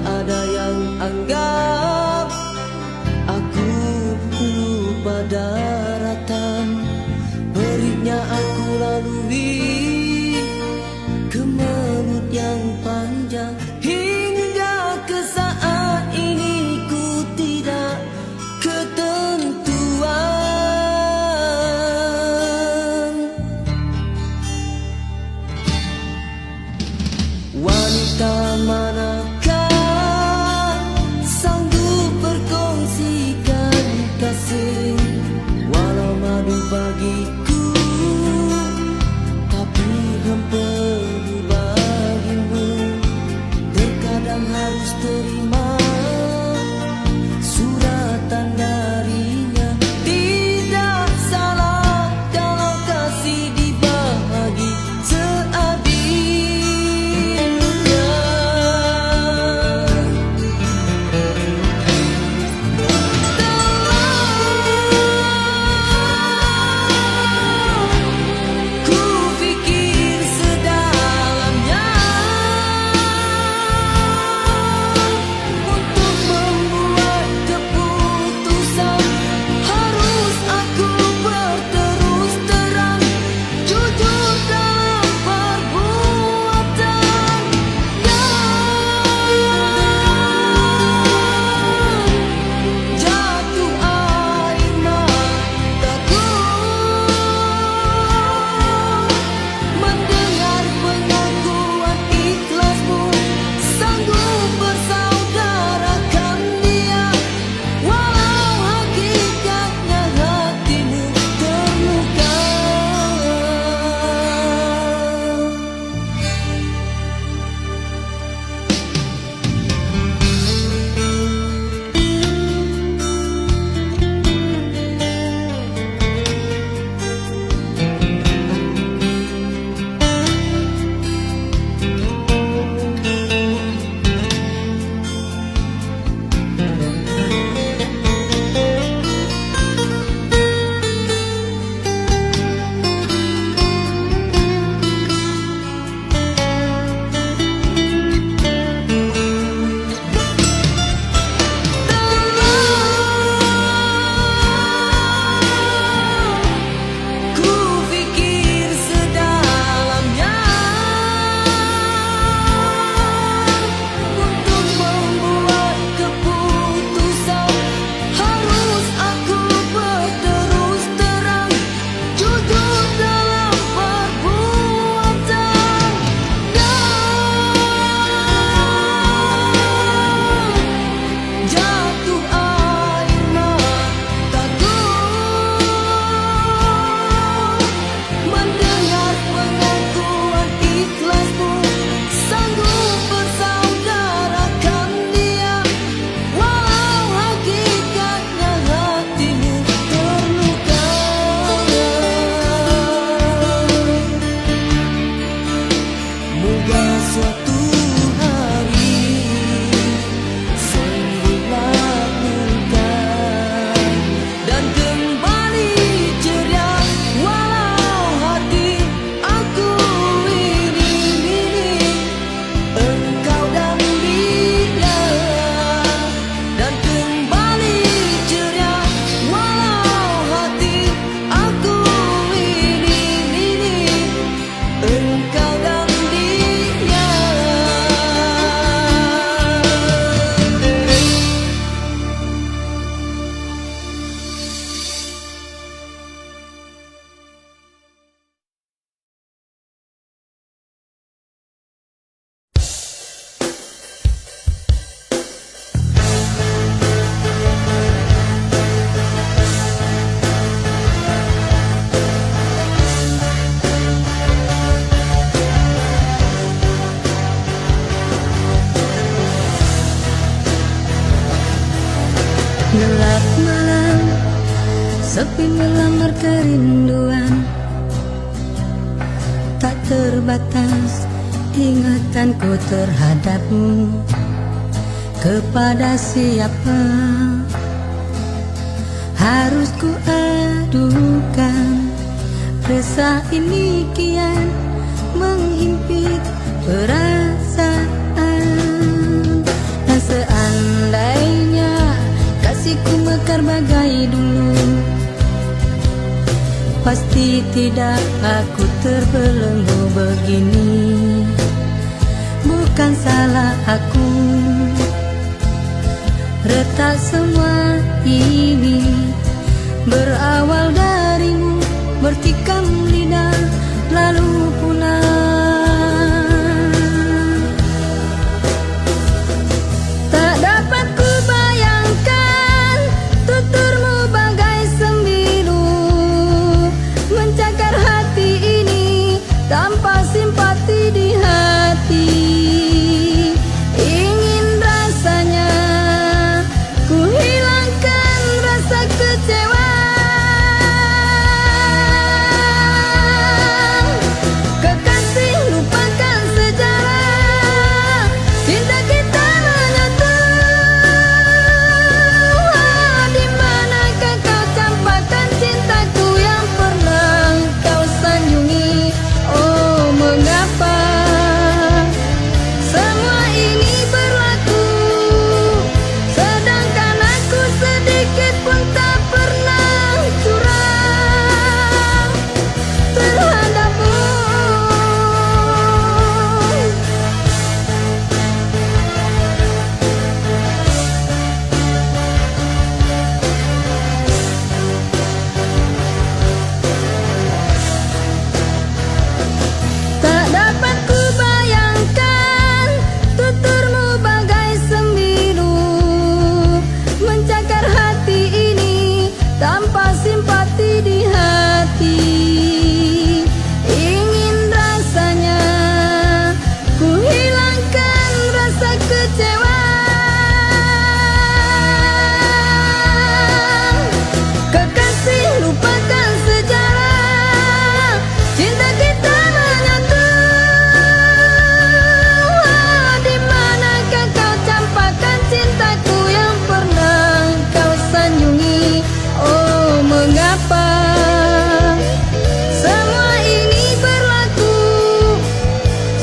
ada yang anggap aku lupa daratan. Perihnya aku lalui kemelut yang panjang. Hingga ke saat ini ku tidak ketentuan. Wanita manakah sanggup berkongsikan kasih, walau madu bagiku, tapi empedu bagimu. Terkadang harus terima suratan darinya. Tidak salah kalau kasih dibagi seadilnya. Ku pikir sedalamnya untuk membuat keputusan. Harus aku berterus terang, jujur dalam perbuatan. Jatuh air mataku mendengar pengakuan ikhlasmu. Sanggup bersaudarakan dia, walau hakikatnya hatimu terluka. Ku pikir sedalamnya untuk membuat keputusan. Harus aku berterus terang, jujur dalam perbuatan. Jatuh air mataku mendengar pengakuan ikhlasmu. Sanggup bersaudarakan dia, walau hakikatnya hatimu terluka. Moga suatu hari sembuhlah luka dan kembali ceria, walau hati aku ini engkau dan dia. Dan kembali ceria, walau hati aku ini engkau dan dia. Gelap malam, sepi melamar kerinduan. Tak terbatas ingatanku terhadapmu. Kepada siapa harus ku adukan resah ini kian menghimpit perasaan. Dan Tapi tidak, aku terbelenggu begini. Bukan salah aku, retak semua ini berawal darimu, bertikam lidah lalu punah. Tak dapat ku bayangkan tuturmu bagai sembilu mencakar hati ini tanpa simpati di hati. Ingin rasanya ku hilangkan rasa kecewa. Kekasih, lupakan sejarah cinta kita menyatu. Di manakah kau campakkan cintaku yang pernah kau sanjungi? Oh, mengapa semua ini berlaku, sedangkan aku sedikit pun tak pernah curang terhadapmu. Tak dapat ku bayangkan tuturmu bagai sembilu mencakar hati ini tanpa simpati di hati. Ingin rasanya ku hilangkan rasa kecewa. Kekasih, lupakan sejarah cinta kita menyatu. Di manakah kau campakkan cintaku yang pernah kau sanjungi? Oh, mengapa semua ini berlaku,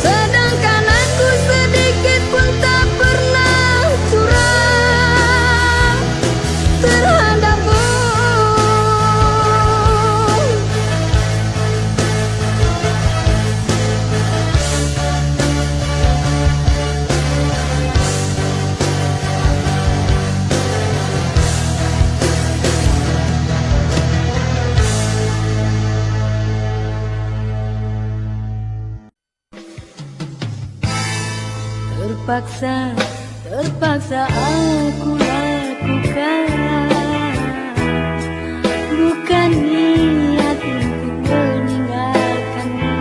sedangkan aku sedikit pun tak pernah curang terhadapmu. Terpaksa aku lakukan, bukan niat untuk meninggalkanmu.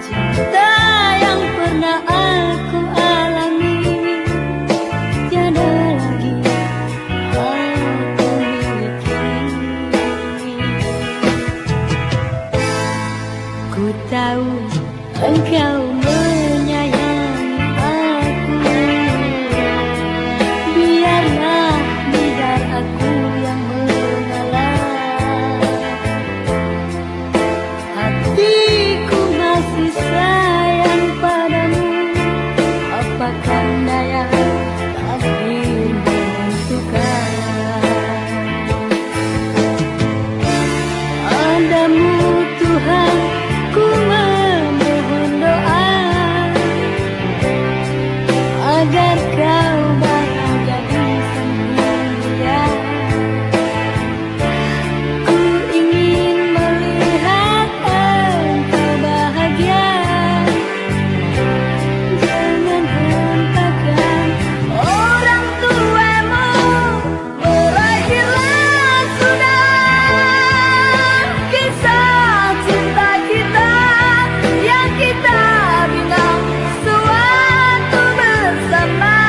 Cinta yang pernah aku alami tiada lagi aku miliki. Ku tahu engkau menyayangi aku, biarlah bidar aku yang mengalah. Hatiku masih sayang padamu, apakah daya takdir menentukan. Padamu Tuhan ku memohon doa agar kau bahagia di samping dia. Ku ingin melihat engkau bahagia. Jangan hentakan orang tuamu, berakhirlah sudah kisah cinta kita yang kita bina suatu bersama.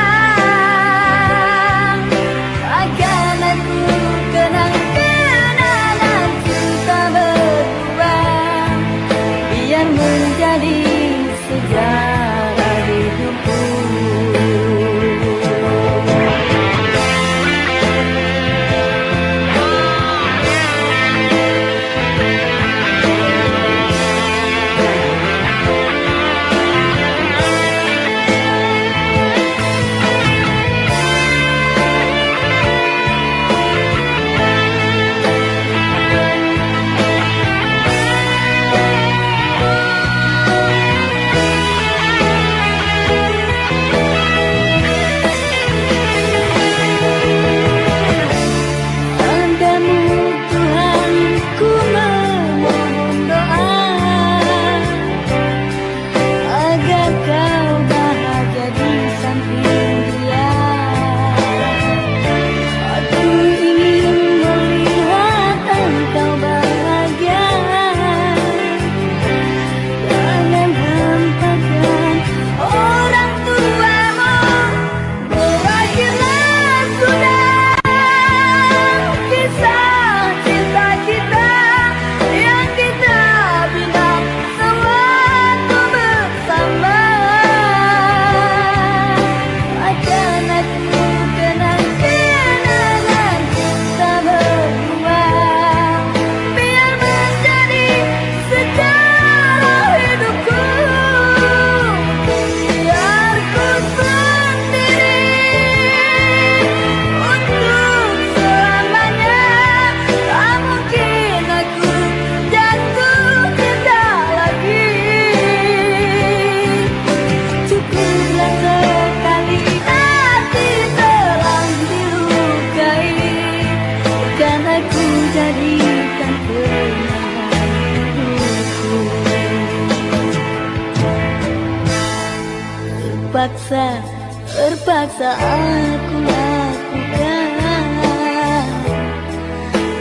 terpaksa aku lakukan.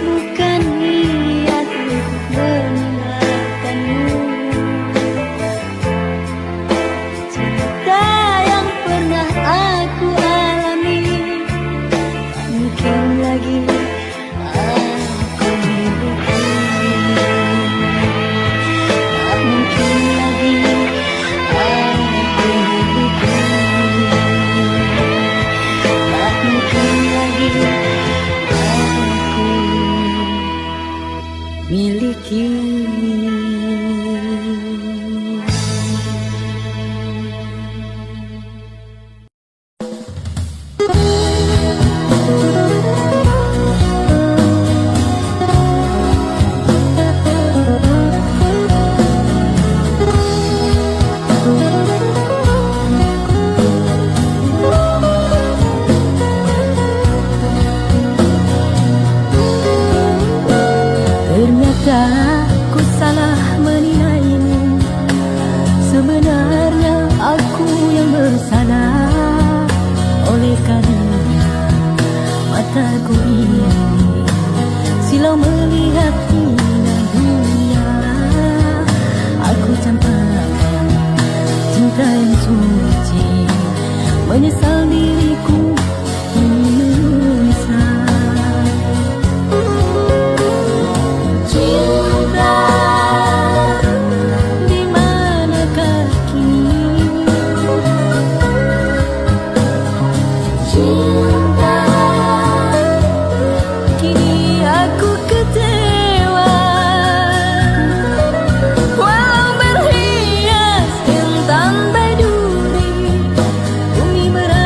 Bukan niat untuk meninggalkanmu. Cinta yang pernah aku alami, tak mungkin lagi aku miliki. Tak mungkin lagi aku miliki. Tak mungkin lagi aku miliki. Ternyata ku salah menilaimu. Sebenarnya aku yang bersalah. Oleh karena mataku ini silau melihat indah dunia. Aku campakkan cinta yang suci, menyesal diriku menyesal. Cinta di manakah kini? Cinta kini aku kecewa. Walau berhias intan berduri, bumi berada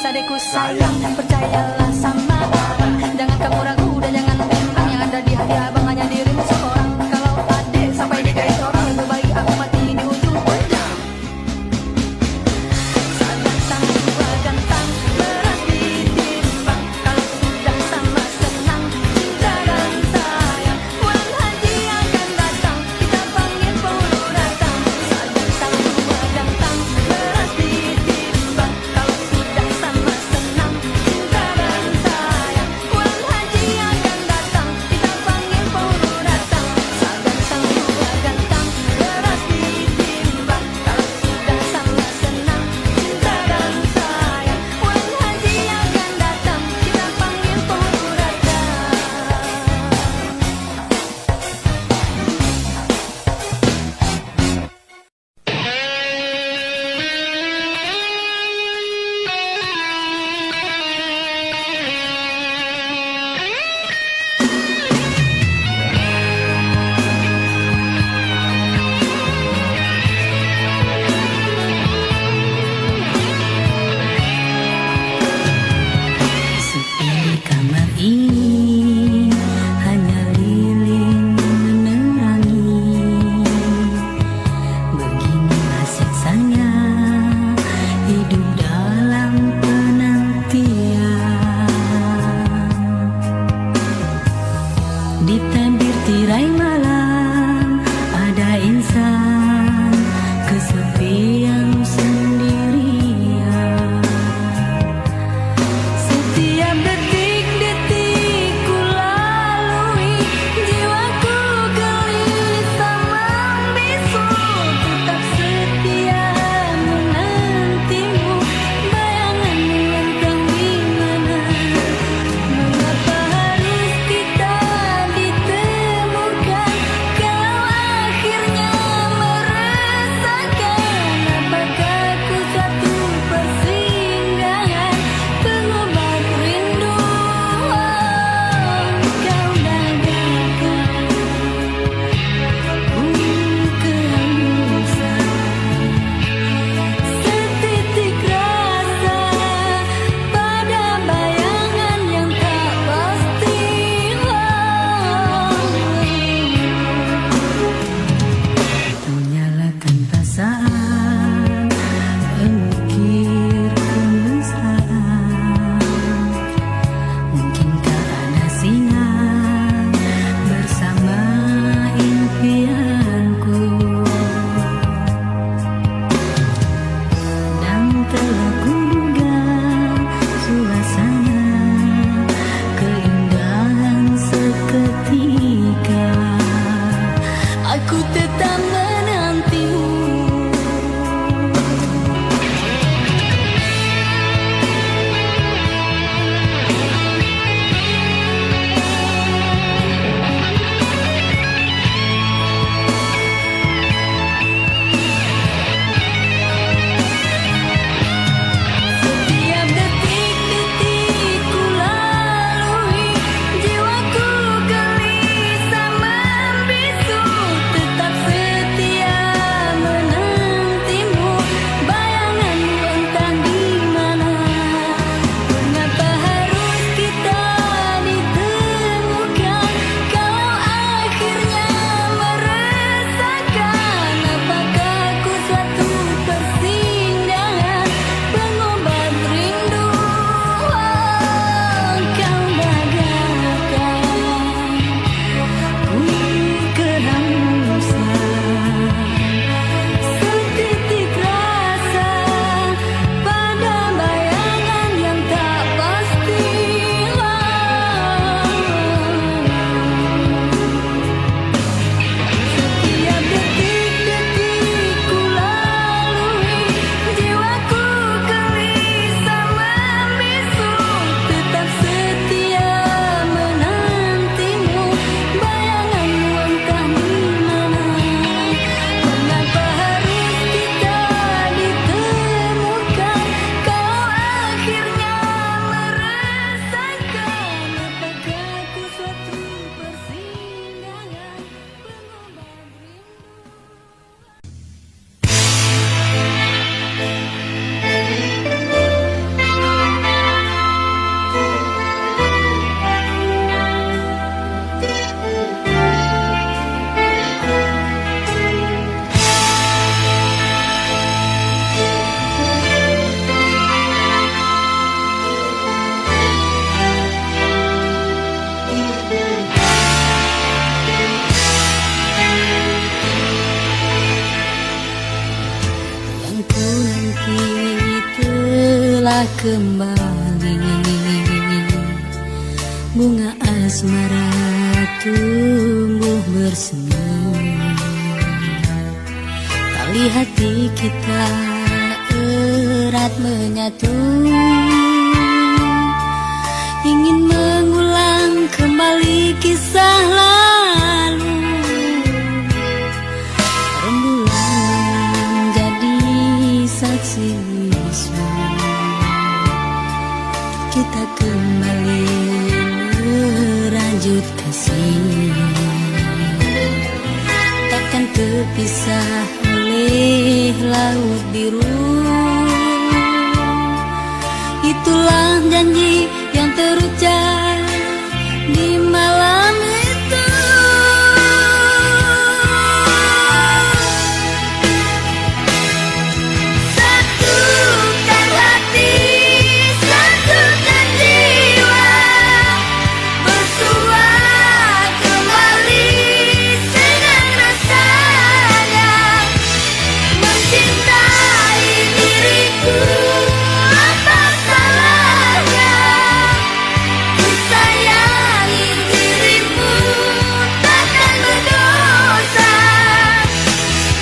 adekku sayang, percayalah sama abang. Jangan kamu ragu dan jangan bimbang, yang ada di hati abang hanya dirimu seorang. Kalau adek sampai digait orang, lebih baik aku mati di ujung pedang. Sagantang dua gantang berat ditimbang, kalau sudah sama senang cinta dan sayang. Bulan haji akan datang, kita panggil penghulu datang. Sagantang dua gantang berat ditimbang, kalau sudah sama senang cinta dan sayang. Bulan haji akan datang, telah kembali. Bunga asmara tumbuh bersemi. Tali hati kita erat menyatu. Ingin mengulang kembali kisah lalu. Rembulan menjadi saksi bisu. Kita kembali merajut kasih. Takkan terpisah oleh laut biru. Itulah janji yang terucap di malam itu. Satukan hati, satukan jiwa, bersua kembali senang rasanya mencintai diriku. Apa salahnya ku sayangi dirimu, takkan berdosa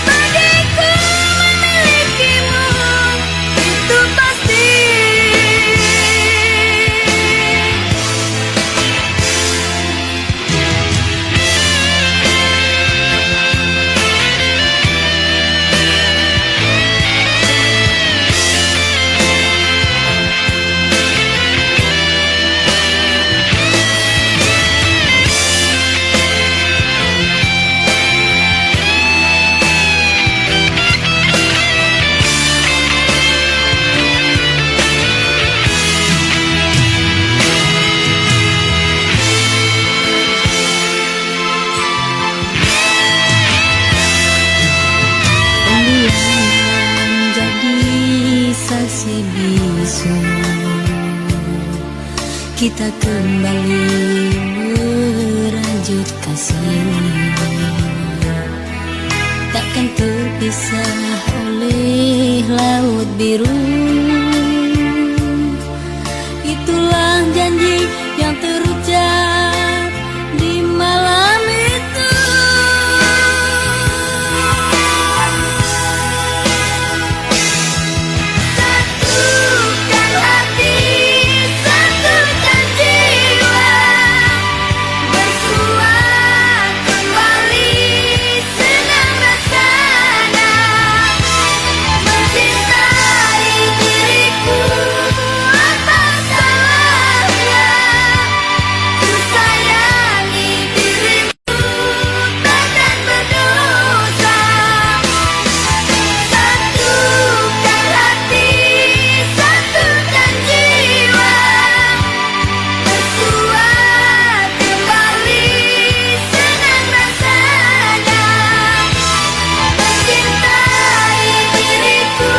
bagiku memilikimu, itu pasti. Menjadi saksi bisu. Kita kembali merajut kasih. Takkan terpisah oleh laut biru. Itulah janji yang terucap di malam itu. Satukan hati, satukan jiwa, bersua kembali senang rasanya mencintai diriku. Apa salahnya ku sayangi dirimu, takkan berdosa. Satukan hati, satukan jiwa, bersua kembali senang rasanya mencintai diriku.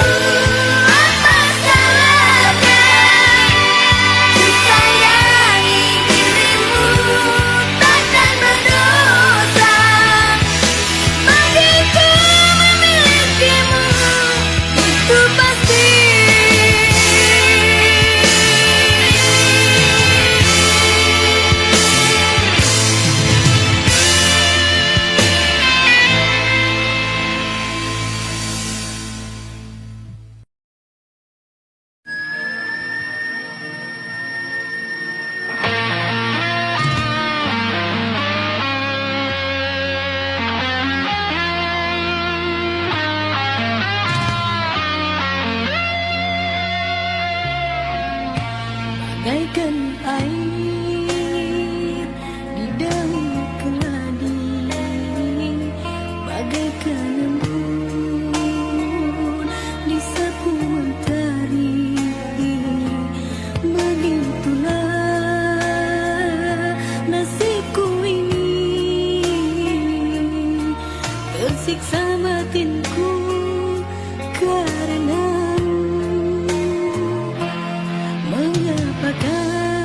Apa salahnya ku sayangi dirimu, takkan berdosa bagiku memilikimu, itu pasti. Bagaikan air di daun keladi, bagaikan embun di sapu mentari. Begitulah nasibku ini, tersiksa batinku karenamu. Mengapakah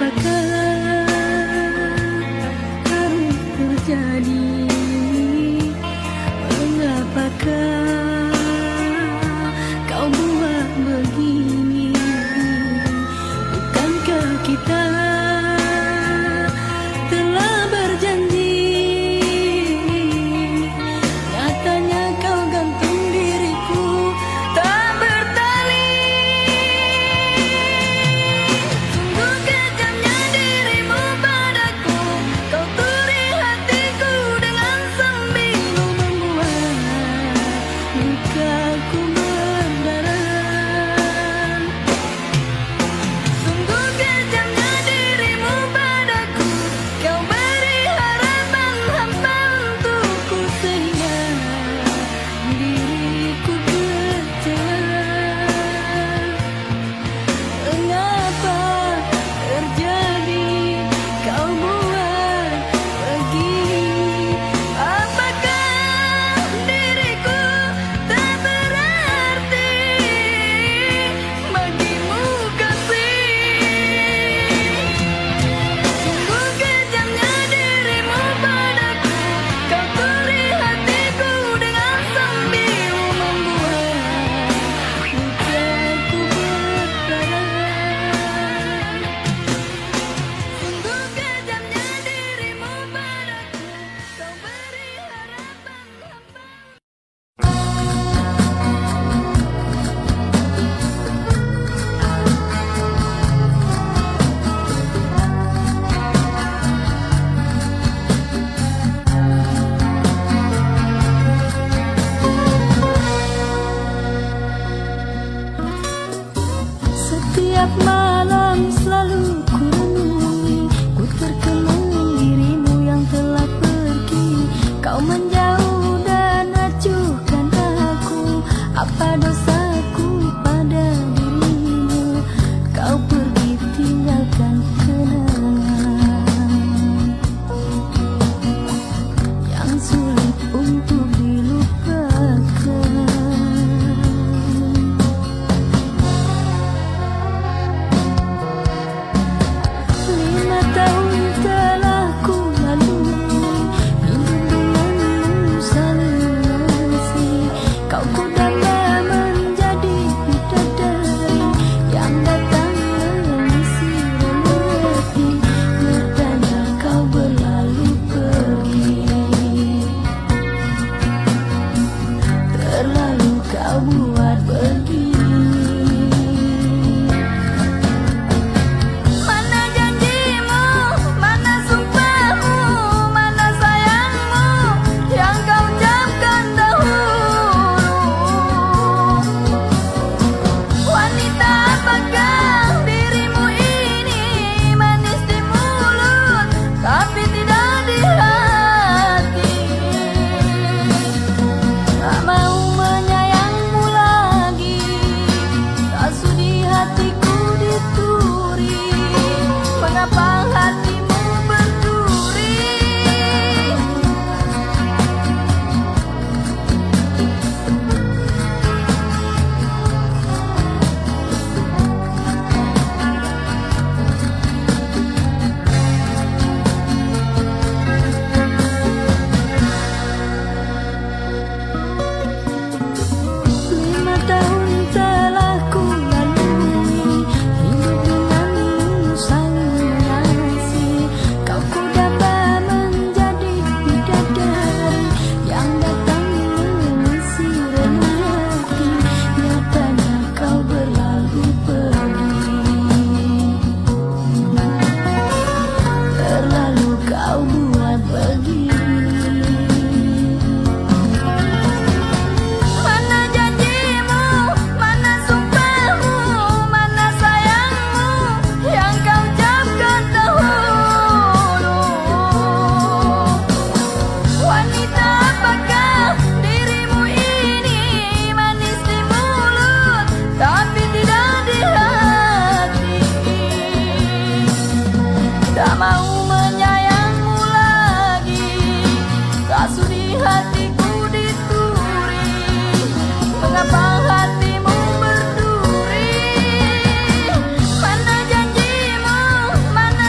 Apakah harus terjadi? Mengapakah kau buat begini? Bukankah kita telah berjanji? Nyatanya kau gantung diriku tak bertali. Sungguh kejamnya dirimu padaku, kau turi hatiku dengan sembilu, membuat lukaku berdarah. Sungguh kejamnya dirimu padaku, kau beri harapan hampa untukku, sehingga diriku kecewa. Mengapa terjadi kau buat begini? Apakah diriku tak berarti bagimu kasih? Sungguh kejamnya dirimu padaku, kau turi hatiku dengan sembilu, membuat lukaku berdarah. Sungguh kejamnya dirimu padaku, kau beri harapan hampa. Setiap malam selalu ku renungi, ku terkenang dirimu yang telah pergi. Kau menjauh dan acuhkan aku, apa dosaku pada dirimu? Kau pergi tinggalkan kenangan yang sulit untuk dilupakan. 5 tahun telah ku lalui, hidup denganmu saling mengasihi. Kau ku damba menjadi bidadari yang datang mengisi relati. Nyatanya kau berlalu pergi, terlalu kau buat begini. Mana janjimu, mana sumpahmu, mana sayangmu yang kau ucapkan dahulu? Wanita, apakah dirimu ini manis di mulut tapi tidak di hati? Tak mau menyayangmu lagi, tak sudi hatiku dituri. Mengapa hatimu berduri? Lima tahun telah ku lalui, hidup denganmu saling mengasihi. Kau ku damba menjadi bidadari yang datang mengisi relati. Nyatanya kau berlalu pergi, terlalu kau buat begini. Mana janjimu, mana sumpahmu, mana sayangmu yang kau ucapkan dahulu? Wanita, apakah dirimu ini manis di mulut tapi tidak di hati? Tak mau menyayangmu lagi, tak sudi hatiku dituri. Mengapa hatimu berduri? Mana janjimu, mana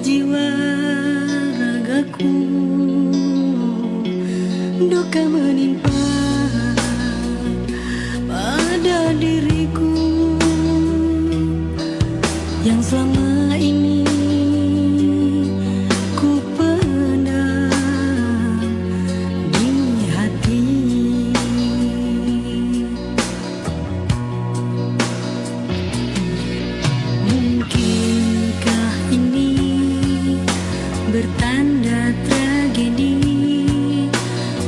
jiwa ragaku, duka menimpa pada diriku yang selama ini ku pendam di hati. Mungkinkah ini bertanda tragedi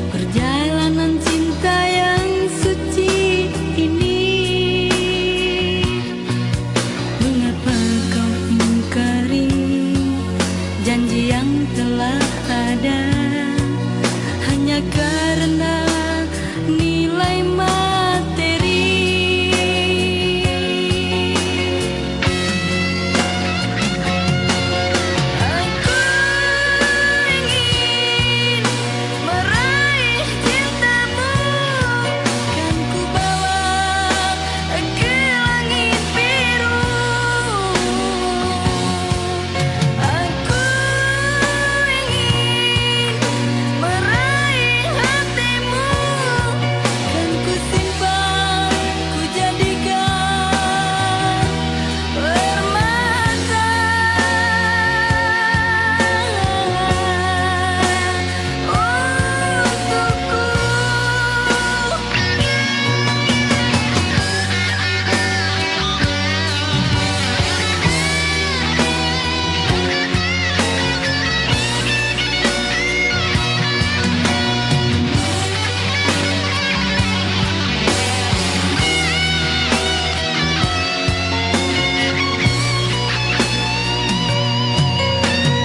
perjalanan cinta yang suci ini? Mengapa kau ingkari janji yang telah ada hanya karena nilai materi? Aku ingin meraih cintamu, kan ku bawa ke langit biru. Aku ingin meraih hatimu, kan ku simpan, ku jadikan permata untukku.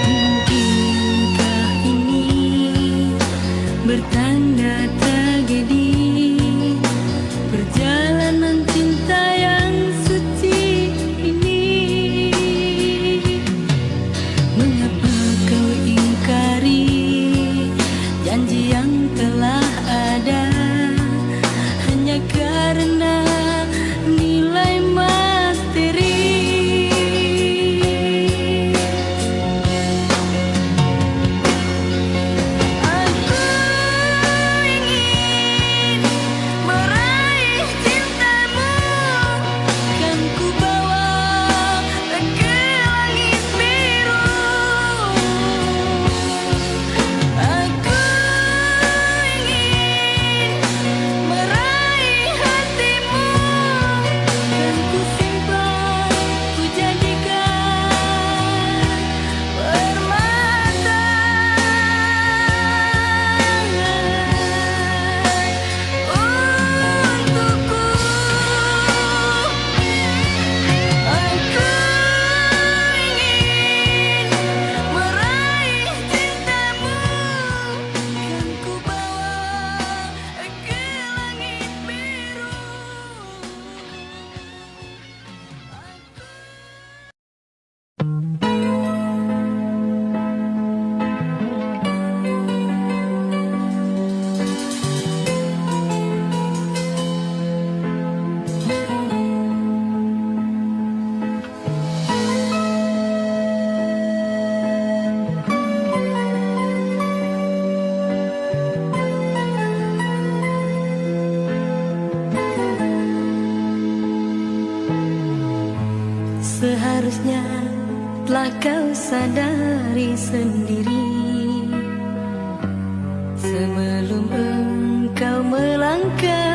Mungkinkah ini bertanda tragedi perjalanan cinta yang suci ini? Mengapa kau ingkari janji yang telah ada hanya karena nilai materi? Aku ingin meraih cintamu, kan ku bawa ke langit biru. Aku ingin meraih hatimu, kan ku simpan, ku jadikan permata untukku. Aku ingin meraih cintamu, kan ku bawa ke langit biru. Seharusnya telah kau sadari sendiri sebelum engkau melangkah